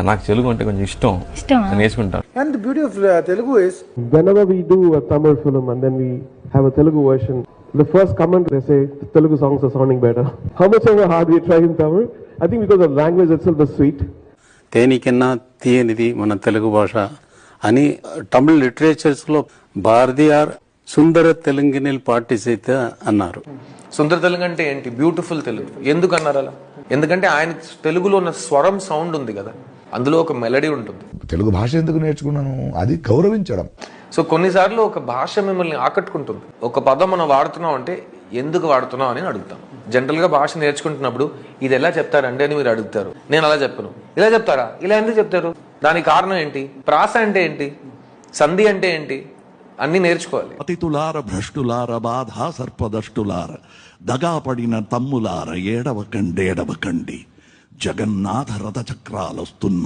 నాకు తెలుగు అంటే కొంచెం ఇష్టం, నేర్చుకుంటాను. And the beauty of Telugu is whenever we do a Tamil film and then we have a Telugu version, the first comment they say the Telugu songs are sounding better. How much ever hard we try in Tamil, I think because the language itself is sweet. తేనికన్నా తీయనిది మన తెలుగు భాష అని తమిళ literatures లో భారతీయార్ సుందర తెలుగుని పాటిసైతే అన్నారు. సుందర తెలుగు అంటే ఏంటి? Beautiful Telugu. ఎందుకు అన్నారు అలా? ఎందుకంటే ఆయన తెలుగులో ఉన్న స్వరం సౌండ్ ఉంది కదా, అందులో ఒక మెలడీ ఉంటుంది. తెలుగు భాష ఎందుకు నేర్చుకున్నాను, అది గౌరవించడం. సో కొన్నిసార్లు ఒక భాష మిమ్మల్ని ఆకట్టుకుంటుంది. ఒక పదం మనం వాడుతున్నాం అంటే ఎందుకు వాడుతున్నాం అని అడుగుతాం. జనరల్గా భాష నేర్చుకుంటున్నప్పుడు ఇది ఎలా చెప్తారండి అని మీరు అడుగుతారు. నేను అలా చెప్పను. ఇలా చెప్తారా? ఇలా ఎందుకు చెప్తారు? దానికి కారణం ఏంటి? ప్రాస అంటే ఏంటి? సంధి అంటే ఏంటి? అన్ని నేర్చుకోవాలి. అతిథులార, భ్రష్టులార, బాధ సర్పదష్టులార, దగాపడిన తమ్ములార, ఏడవకండి జగన్నాథ రథ చక్రాలొస్తున్న